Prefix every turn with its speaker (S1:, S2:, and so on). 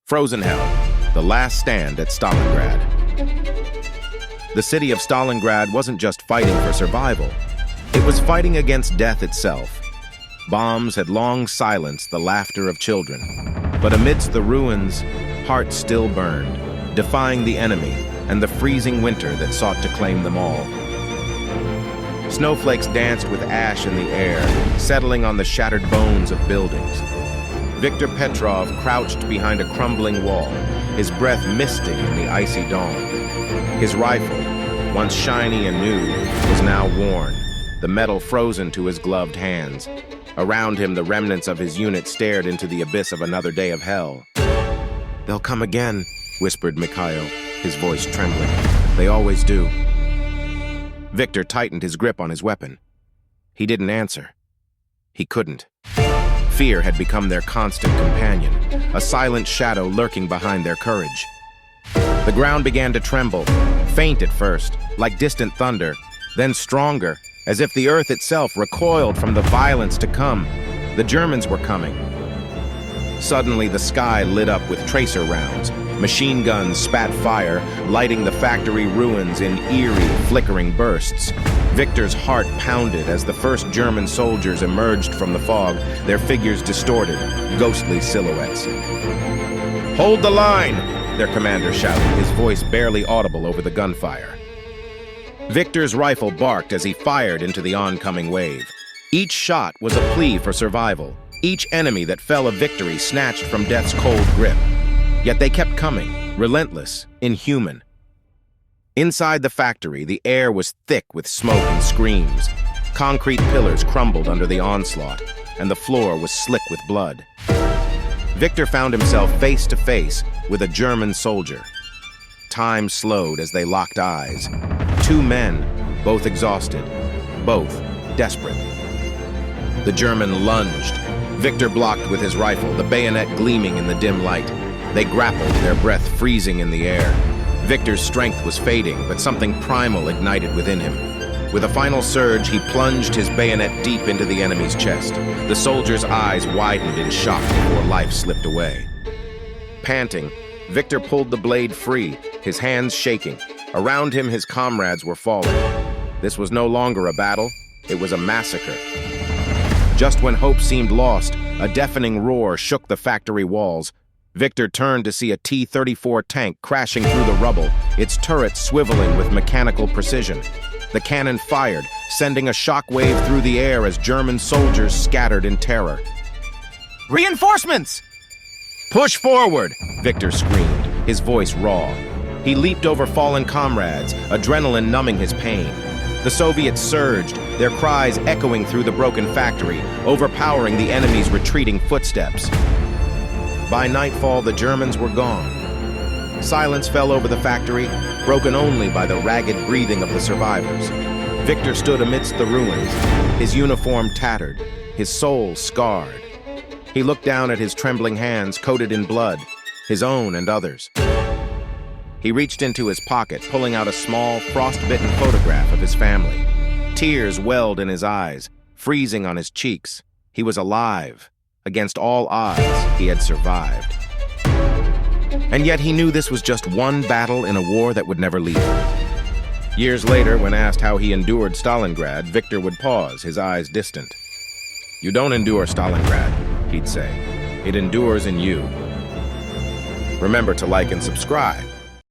S1: Frozen Hell, the last stand at Stalingrad. The city of Stalingrad wasn't just fighting for survival. It was fighting against death itself. Bombs had long silenced the laughter of children. But amidst the ruins, hearts still burned, defying the enemy and the freezing winter that sought to claim them all. Snowflakes danced with ash in the air, settling on the shattered bones of buildings. Viktor Petrov crouched behind a crumbling wall, his breath misting in the icy dawn. His rifle, once shiny and new, was now worn, the metal frozen to his gloved hands. Around him, the remnants of his unit stared into the abyss of another day of hell. "They'll come again," whispered Mikhail, his voice trembling. "They always do." Viktor tightened his grip on his weapon. He didn't answer. He couldn't. Fear had become their constant companion, a silent shadow lurking behind their courage. The ground began to tremble, faint at first, like distant thunder, then stronger, as if the earth itself recoiled from the violence to come. The Germans were coming. Suddenly, the sky lit up with tracer rounds. Machine guns spat fire, lighting the factory ruins in eerie, flickering bursts. Viktor's heart pounded as the first German soldiers emerged from the fog, their figures distorted, ghostly silhouettes. "Hold the line!" their commander shouted, his voice barely audible over the gunfire. Viktor's rifle barked as he fired into the oncoming wave. Each shot was a plea for survival, each enemy that fell a victory snatched from death's cold grip. Yet they kept coming, relentless, inhuman. Inside the factory, the air was thick with smoke and screams. Concrete pillars crumbled under the onslaught, and the floor was slick with blood. Viktor found himself face to face with a German soldier. Time slowed as they locked eyes. Two men, both exhausted, both desperate. The German lunged. Viktor blocked with his rifle, the bayonet gleaming in the dim light. They grappled, their breath freezing in the air. Viktor's strength was fading, but something primal ignited within him. With a final surge, he plunged his bayonet deep into the enemy's chest. The soldier's eyes widened in shock before life slipped away. Panting, Viktor pulled the blade free, his hands shaking. Around him, his comrades were falling. This was no longer a battle, it was a massacre. Just when hope seemed lost, a deafening roar shook the factory walls. Viktor turned to see a T-34 tank crashing through the rubble, its turret swiveling with mechanical precision. The cannon fired, sending a shockwave through the air as German soldiers scattered in terror. "Reinforcements!" "Push forward!" Viktor screamed, his voice raw. He leaped over fallen comrades, adrenaline numbing his pain. The Soviets surged, their cries echoing through the broken factory, overpowering the enemy's retreating footsteps. By nightfall, the Germans were gone. Silence fell over the factory, broken only by the ragged breathing of the survivors. Viktor stood amidst the ruins, his uniform tattered, his soul scarred. He looked down at his trembling hands coated in blood, his own and others. He reached into his pocket, pulling out a small, frost-bitten photograph of his family. Tears welled in his eyes, freezing on his cheeks. He was alive. Against all odds, he had survived. And yet he knew this was just one battle in a war that would never leave him. Years later, when asked how he endured Stalingrad, Viktor would pause, his eyes distant. "You don't endure Stalingrad," he'd say. "It endures in you." Remember to like and subscribe.